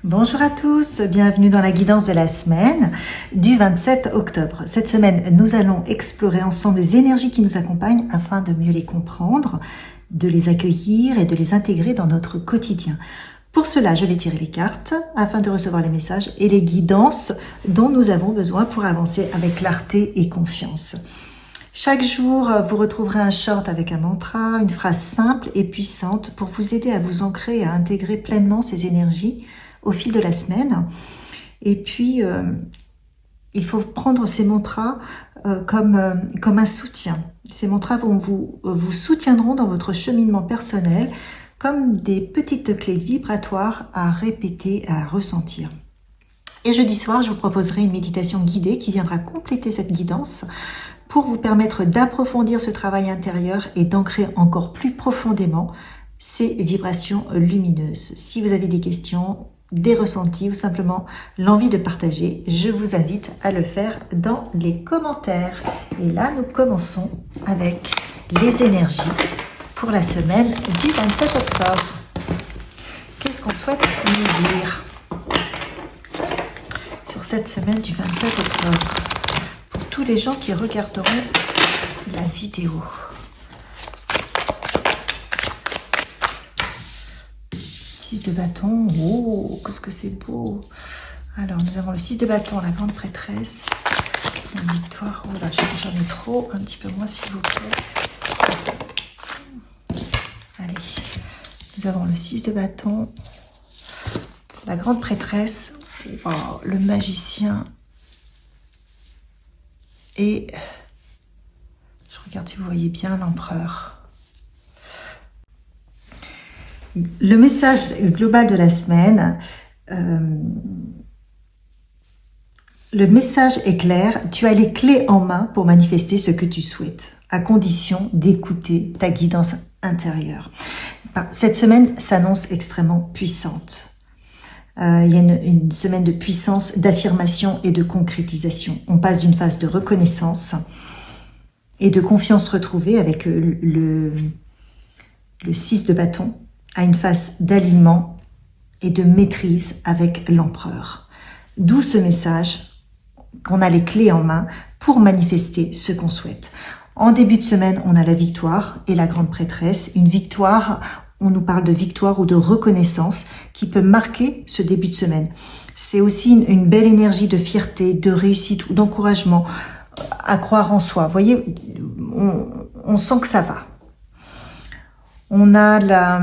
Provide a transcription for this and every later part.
Bonjour à tous, bienvenue dans la guidance de la semaine du 27 octobre. Cette semaine, nous allons explorer ensemble les énergies qui nous accompagnent afin de mieux les comprendre, de les accueillir et de les intégrer dans notre quotidien. Pour cela, je vais tirer les cartes afin de recevoir les messages et les guidances dont nous avons besoin pour avancer avec clarté et confiance. Chaque jour, vous retrouverez un short avec un mantra, une phrase simple et puissante pour vous aider à vous ancrer et à intégrer pleinement ces énergies au fil de la semaine. Et puis, il faut prendre ces mantras comme un soutien. Ces mantras vous soutiendront dans votre cheminement personnel comme des petites clés vibratoires à répéter, à ressentir. Et jeudi soir, je vous proposerai une méditation guidée qui viendra compléter cette guidance pour vous permettre d'approfondir ce travail intérieur et d'ancrer encore plus profondément ces vibrations lumineuses. Si vous avez des questions, des ressentis ou simplement l'envie de partager, je vous invite à le faire dans les commentaires. Et là, nous commençons avec les énergies pour la semaine du 27 octobre. Qu'est-ce qu'on souhaite nous dire sur cette semaine du 27 octobre pour tous les gens qui regarderont la vidéo? 6 de bâton, oh, qu'est-ce que c'est beau. Alors, nous avons le 6 de bâton, la grande prêtresse, la victoire, oh là, j'en ai trop, un petit peu moins s'il vous plaît. Allez, nous avons le 6 de bâton, la grande prêtresse, oh, le magicien, et je regarde si vous voyez bien l'empereur. Le message global de la semaine, le message est clair, tu as les clés en main pour manifester ce que tu souhaites, à condition d'écouter ta guidance intérieure. Cette semaine s'annonce extrêmement puissante. Il y a une semaine de puissance, d'affirmation et de concrétisation. On passe d'une phase de reconnaissance et de confiance retrouvée avec le 6 de bâton, à une phase d'alignement et de maîtrise avec l'empereur. D'où ce message qu'on a les clés en main pour manifester ce qu'on souhaite. En début de semaine, on a la victoire et la grande prêtresse. Une victoire, on nous parle de victoire ou de reconnaissance qui peut marquer ce début de semaine. C'est aussi une belle énergie de fierté, de réussite ou d'encouragement à croire en soi. Vous voyez, on sent que ça va. On a la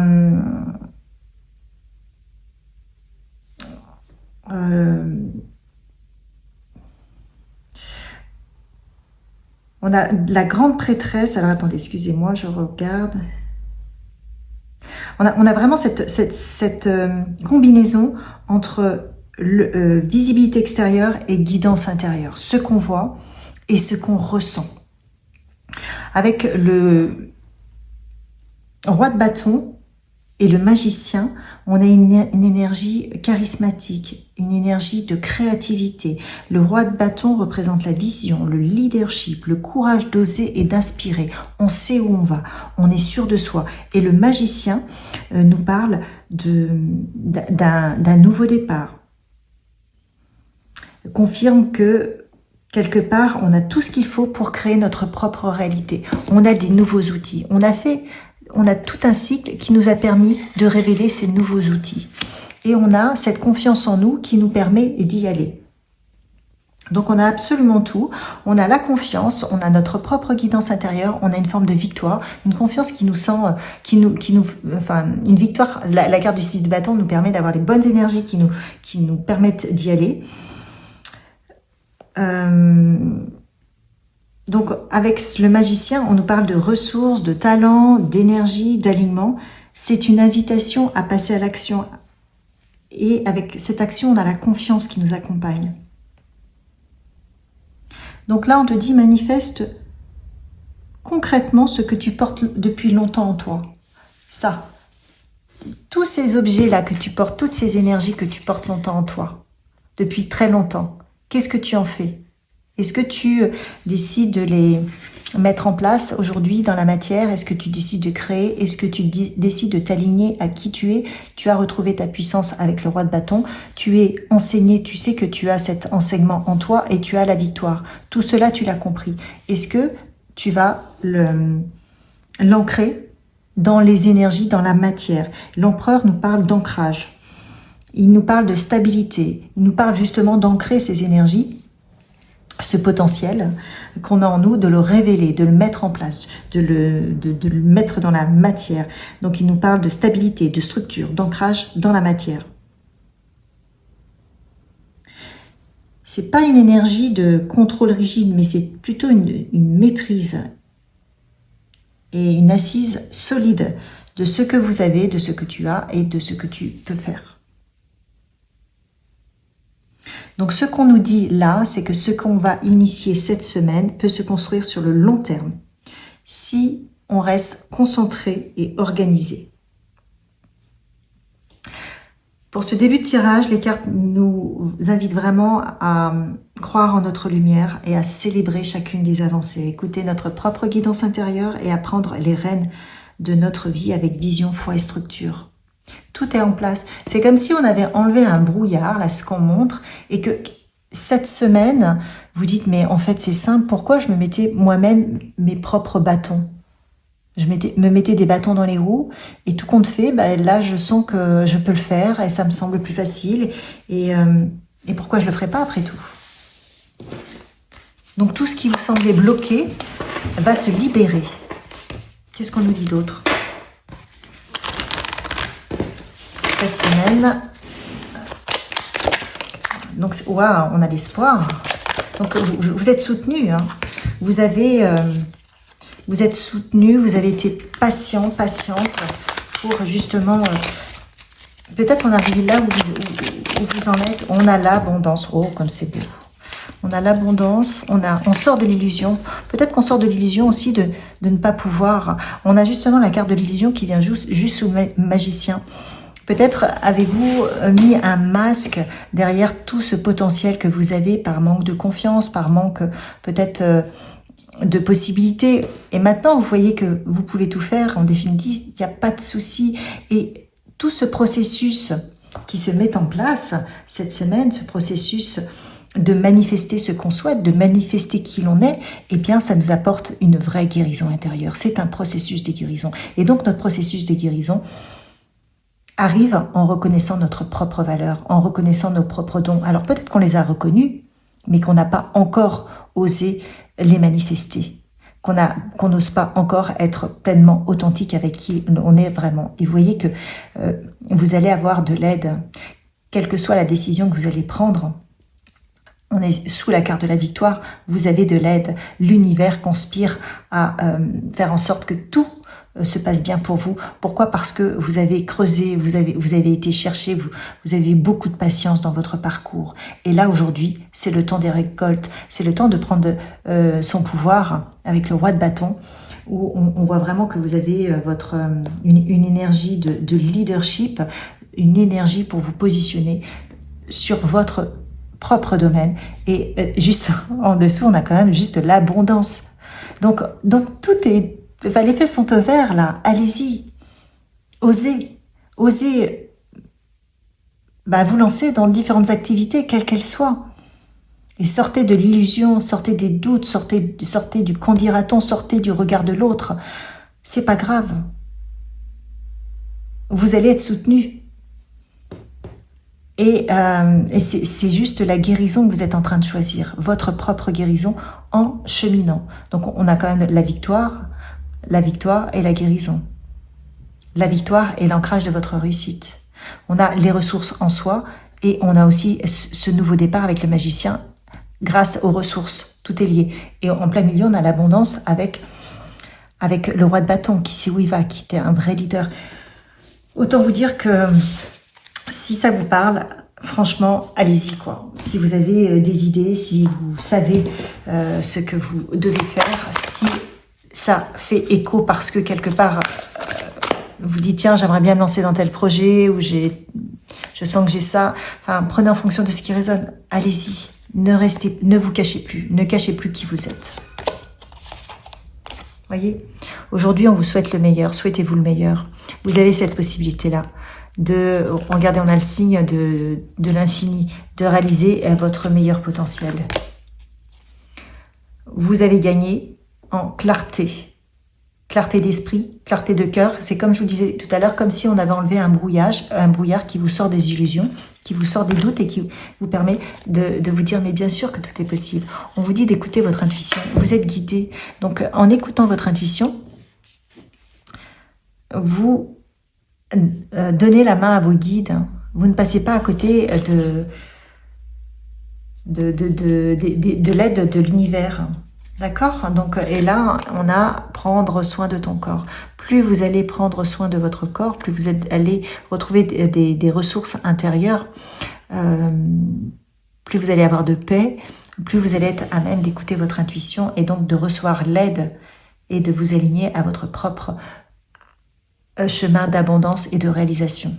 grande prêtresse. Alors attendez, excusez-moi, je regarde. On a vraiment cette combinaison entre visibilité extérieure et guidance intérieure. Ce qu'on voit et ce qu'on ressent. Avec le roi de bâton et le magicien, on a une énergie charismatique, une énergie de créativité. Le roi de bâton représente la vision, le leadership, le courage d'oser et d'inspirer. On sait où on va, on est sûr de soi. Et le magicien nous parle d'un nouveau départ. Confirme que quelque part, on a tout ce qu'il faut pour créer notre propre réalité. On a des nouveaux outils. On a tout un cycle qui nous a permis de révéler ces nouveaux outils. Et on a cette confiance en nous qui nous permet d'y aller. Donc on a absolument tout. On a la confiance, on a notre propre guidance intérieure, on a une forme de victoire, une confiance qui nous sent, une victoire. La carte du 6 de bâton nous permet d'avoir les bonnes énergies qui nous permettent d'y aller. Donc, avec le magicien, on nous parle de ressources, de talent, d'énergie, d'alignement. C'est une invitation à passer à l'action. Et avec cette action, on a la confiance qui nous accompagne. Donc là, on te dit, manifeste concrètement ce que tu portes depuis longtemps en toi. Ça. Tous ces objets-là que tu portes, toutes ces énergies que tu portes longtemps en toi, depuis très longtemps, qu'est-ce que tu en fais ? Est-ce que tu décides de les mettre en place aujourd'hui dans la matière? Est-ce que tu décides de créer? Est-ce que tu décides de t'aligner à qui tu es? Tu as retrouvé ta puissance avec le roi de bâton. Tu es enseigné, tu sais que tu as cet enseignement en toi et tu as la victoire. Tout cela, tu l'as compris. Est-ce que tu vas l'ancrer dans les énergies, dans la matière? L'empereur nous parle d'ancrage. Il nous parle de stabilité. Il nous parle justement d'ancrer ces énergies, ce potentiel qu'on a en nous, de le révéler, de le mettre en place, de le mettre dans la matière. Donc il nous parle de stabilité, de structure, d'ancrage dans la matière. C'est pas une énergie de contrôle rigide, mais c'est plutôt une maîtrise et une assise solide de ce que vous avez, de ce que tu as et de ce que tu peux faire. Donc ce qu'on nous dit là, c'est que ce qu'on va initier cette semaine peut se construire sur le long terme, si on reste concentré et organisé. Pour ce début de tirage, les cartes nous invitent vraiment à croire en notre lumière et à célébrer chacune des avancées, écouter notre propre guidance intérieure et à prendre les rênes de notre vie avec vision, foi et structure. Tout est en place. C'est comme si on avait enlevé un brouillard, là, ce qu'on montre, et que cette semaine, vous dites, mais en fait, c'est simple, pourquoi je me mettais moi-même mes propres bâtons? Je me mettais des bâtons dans les roues, et tout compte fait, là, je sens que je peux le faire, et ça me semble plus facile, et pourquoi je le ferais pas après tout? Donc, tout ce qui vous semblait bloqué va se libérer. Qu'est-ce qu'on nous dit d'autre? Cette semaine, donc waouh, on a l'espoir. Donc vous êtes soutenu, hein. Vous êtes soutenu, vous avez été patient, patiente pour justement peut-être en arriver là où vous en êtes. On a l'abondance. Oh, comme c'est beau. On a l'abondance, on sort de l'illusion. Peut-être qu'on sort de l'illusion aussi de ne pas pouvoir. On a justement la carte de l'illusion qui vient juste sous magicien. Peut-être avez-vous mis un masque derrière tout ce potentiel que vous avez par manque de confiance, par manque peut-être de possibilités. Et maintenant, vous voyez que vous pouvez tout faire. En définitive, il n'y a pas de souci. Et tout ce processus qui se met en place cette semaine, ce processus de manifester ce qu'on souhaite, de manifester qui l'on est, eh bien, ça nous apporte une vraie guérison intérieure. C'est un processus de guérison. Et donc, notre processus de guérison arrive en reconnaissant notre propre valeur, en reconnaissant nos propres dons. Alors peut-être qu'on les a reconnus, mais qu'on n'a pas encore osé les manifester, qu'on n'ose pas encore être pleinement authentique avec qui on est vraiment. Et vous voyez que vous allez avoir de l'aide, quelle que soit la décision que vous allez prendre. On est sous la carte de la victoire, vous avez de l'aide. L'univers conspire à faire en sorte que tout se passe bien pour vous. Pourquoi? Parce que vous avez creusé, vous avez été chercher, vous avez eu beaucoup de patience dans votre parcours. Et là, aujourd'hui, c'est le temps des récoltes, c'est le temps de prendre son pouvoir avec le roi de bâton, où on voit vraiment que vous avez une énergie de leadership, une énergie pour vous positionner sur votre propre domaine. Et juste en dessous, on a quand même juste l'abondance. Donc tout est... Enfin, les faits sont au vert, là. Allez-y. Osez. Osez vous lancer dans différentes activités, quelles qu'elles soient. Et sortez de l'illusion, sortez des doutes, sortez du qu'en dira-t-on, sortez du regard de l'autre. C'est pas grave. Vous allez être soutenu. Et c'est juste la guérison que vous êtes en train de choisir. Votre propre guérison en cheminant. Donc, on a quand même la victoire et la guérison. La victoire est l'ancrage de votre réussite. On a les ressources en soi et on a aussi ce nouveau départ avec le magicien grâce aux ressources. Tout est lié. Et en plein milieu, on a l'abondance avec le roi de bâton qui sait où il va, qui est un vrai leader. Autant vous dire que si ça vous parle, franchement, allez-y quoi. Si vous avez des idées, si vous savez ce que vous devez faire, si ça fait écho parce que quelque part vous dites tiens j'aimerais bien me lancer dans tel projet ou je sens que j'ai ça, enfin prenez en fonction de ce qui résonne, allez-y, Ne vous cachez plus. Ne cachez plus qui vous êtes. Voyez, aujourd'hui, on vous souhaite le meilleur. Souhaitez-vous le meilleur. Vous avez cette possibilité-là. Regardez, on a le signe de l'infini, de réaliser votre meilleur potentiel. Vous avez gagné en clarté. Clarté d'esprit, clarté de cœur. C'est comme je vous disais tout à l'heure, comme si on avait enlevé un brouillard qui vous sort des illusions, qui vous sort des doutes et qui vous permet de vous dire, mais bien sûr que tout est possible. On vous dit d'écouter votre intuition. Vous êtes guidé. Donc, en écoutant votre intuition, vous donnez la main à vos guides. Vous ne passez pas à côté de l'aide de l'univers. D'accord? Donc, et là, on a prendre soin de ton corps. Plus vous allez prendre soin de votre corps, plus vous allez retrouver des ressources intérieures, plus vous allez avoir de paix, plus vous allez être à même d'écouter votre intuition et donc de recevoir l'aide et de vous aligner à votre propre chemin d'abondance et de réalisation.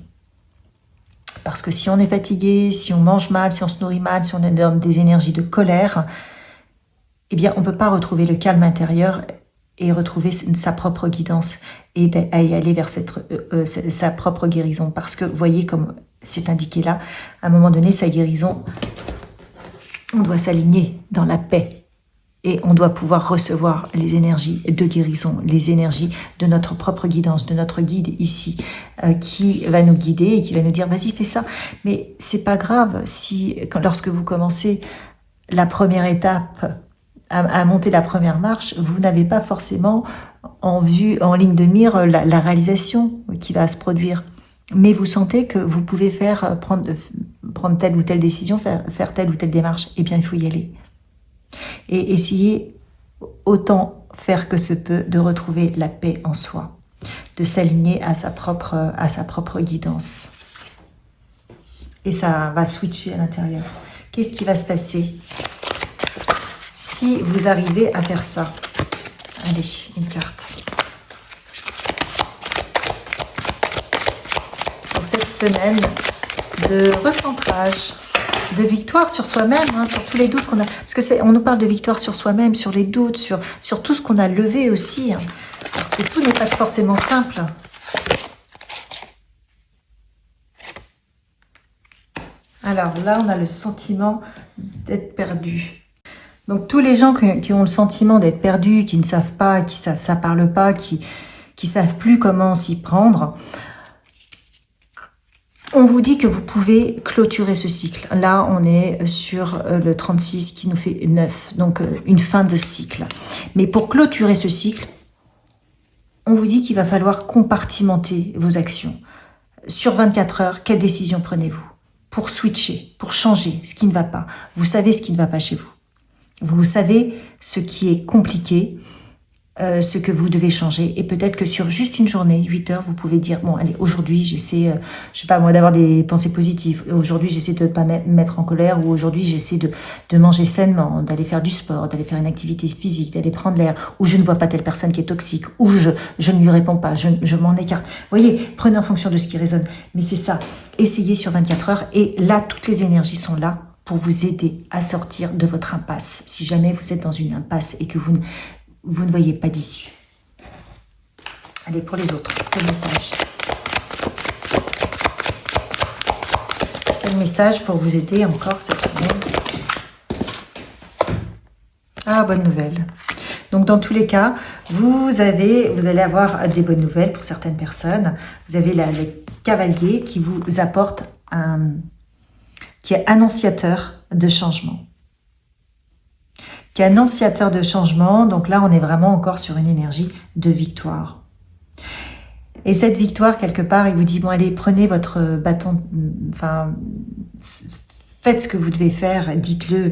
Parce que si on est fatigué, si on mange mal, si on se nourrit mal, si on est dans des énergies de colère, eh bien, on ne peut pas retrouver le calme intérieur et retrouver sa propre guidance et aller vers sa propre guérison. Parce que, vous voyez, comme c'est indiqué là, à un moment donné, sa guérison, on doit s'aligner dans la paix. Et on doit pouvoir recevoir les énergies de guérison, les énergies de notre propre guidance, de notre guide ici, qui va nous guider et qui va nous dire « vas-y, fais ça ». Mais c'est pas grave si, lorsque vous commencez la première étape, à monter la première marche, vous n'avez pas forcément en ligne de mire la réalisation qui va se produire. Mais vous sentez que vous pouvez prendre telle ou telle décision, faire telle ou telle démarche. Eh bien, il faut y aller. Et essayer, autant faire que se peut, de retrouver la paix en soi, de s'aligner à sa propre guidance. Et ça va switcher à l'intérieur. Qu'est-ce qui va se passer si vous arrivez à faire ça? Allez, une carte. Pour cette semaine de recentrage, de victoire sur soi-même, sur tous les doutes qu'on a. Parce que on nous parle de victoire sur soi-même, sur les doutes, sur tout ce qu'on a levé aussi. Parce que tout n'est pas forcément simple. Alors là, on a le sentiment d'être perdu. Donc tous les gens qui ont le sentiment d'être perdus, qui ne savent pas, ça parle pas, qui savent plus comment s'y prendre, on vous dit que vous pouvez clôturer ce cycle. Là, on est sur le 36 qui nous fait 9, donc une fin de cycle. Mais pour clôturer ce cycle, on vous dit qu'il va falloir compartimenter vos actions. Sur 24 heures, quelle décision prenez-vous? Pour switcher, pour changer ce qui ne va pas. Vous savez ce qui ne va pas chez vous. Vous savez ce qui est compliqué, ce que vous devez changer. Et peut-être que sur juste une journée, 8 heures, vous pouvez dire, bon, allez, aujourd'hui, j'essaie, je sais pas moi, d'avoir des pensées positives. Aujourd'hui, j'essaie de ne pas me mettre en colère. Ou aujourd'hui, j'essaie de manger sainement, d'aller faire du sport, d'aller faire une activité physique, d'aller prendre l'air. Ou je ne vois pas telle personne qui est toxique. Ou je ne lui réponds pas, je m'en écarte. Vous voyez, prenez en fonction de ce qui résonne. Mais c'est ça, essayez sur 24 heures. Et là, toutes les énergies sont là pour vous aider à sortir de votre impasse. Si jamais vous êtes dans une impasse et que vous ne voyez pas d'issue. Allez, pour les autres, quel message? Quel message pour vous aider encore cette semaine? Ah, bonne nouvelle. Donc, dans tous les cas, vous allez avoir des bonnes nouvelles pour certaines personnes. Vous avez le cavalier qui vous apporte qui est annonciateur de changement. Qui est annonciateur de changement. Donc là, on est vraiment encore sur une énergie de victoire. Et cette victoire, quelque part, il vous dit, bon, allez, prenez votre bâton, enfin, faites ce que vous devez faire, dites-le,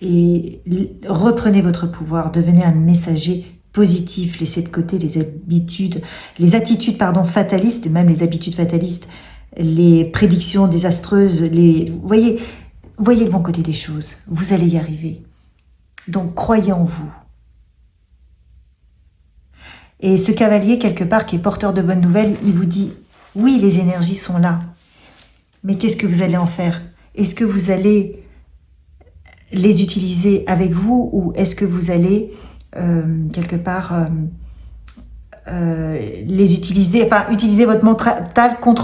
et reprenez votre pouvoir, devenez un messager positif, laissez de côté les attitudes fatalistes, et même les habitudes fatalistes, les prédictions désastreuses, voyez le bon côté des choses, vous allez y arriver. Donc croyez en vous. Et ce cavalier, quelque part, qui est porteur de bonnes nouvelles, il vous dit, oui, les énergies sont là, mais qu'est-ce que vous allez en faire? Est-ce que vous allez les utiliser avec vous ou est-ce que vous allez quelque part les utiliser, enfin utiliser votre mental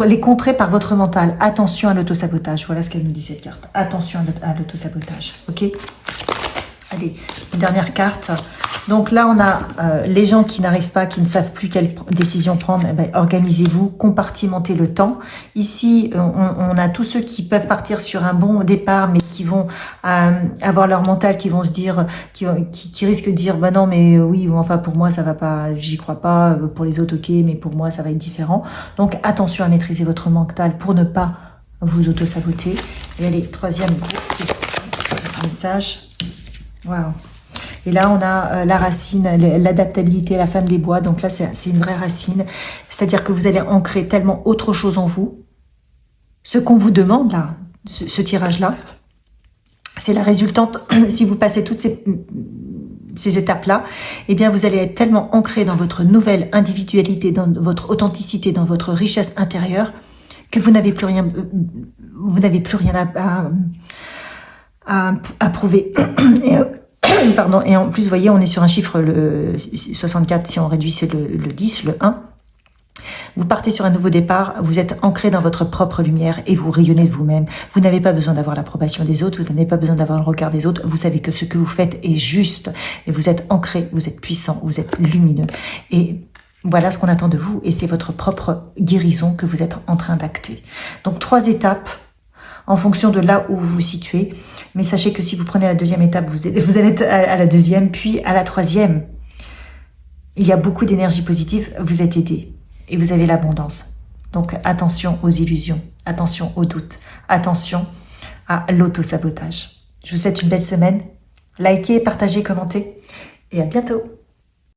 les contrer par votre mental. Attention à l'autosabotage. Voilà ce qu'elle nous dit cette carte. Attention à l'autosabotage. Ok. Allez, une dernière carte. Donc là, on a les gens qui n'arrivent pas, qui ne savent plus quelle décision prendre. Eh ben, organisez-vous, compartimentez le temps. Ici, on a tous ceux qui peuvent partir sur un bon départ, mais qui vont avoir leur mental, qui vont se dire, qui risquent de dire, bah non, mais oui, bon, enfin pour moi ça va pas, j'y crois pas. Pour les autres, ok, mais pour moi ça va être différent. Donc attention à maîtriser votre mental pour ne pas vous auto-saboter. Et allez, troisième message. Waouh. Et là, on a la racine, l'adaptabilité, la femme des bois. Donc là, c'est une vraie racine. C'est-à-dire que vous allez ancrer tellement autre chose en vous. Ce qu'on vous demande, là, ce tirage-là, c'est la résultante. Si vous passez toutes ces étapes-là, eh bien, vous allez être tellement ancré dans votre nouvelle individualité, dans votre authenticité, dans votre richesse intérieure, que vous n'avez plus rien, à prouver. Pardon, et en plus, vous voyez, on est sur un chiffre, le 64, si on réduit, c'est le 10, le 1. Vous partez sur un nouveau départ, vous êtes ancré dans votre propre lumière et vous rayonnez de vous-même. Vous n'avez pas besoin d'avoir l'approbation des autres, vous n'avez pas besoin d'avoir le regard des autres. Vous savez que ce que vous faites est juste et vous êtes ancré, vous êtes puissant, vous êtes lumineux. Et voilà ce qu'on attend de vous et c'est votre propre guérison que vous êtes en train d'acter. Donc 3 étapes en fonction de là où vous vous situez. Mais sachez que si vous prenez la deuxième étape, vous allez être à la deuxième, puis à la troisième. Il y a beaucoup d'énergie positive, vous êtes aidé et vous avez l'abondance. Donc attention aux illusions, attention aux doutes, attention à l'auto-sabotage. Je vous souhaite une belle semaine. Likez, partagez, commentez et à bientôt.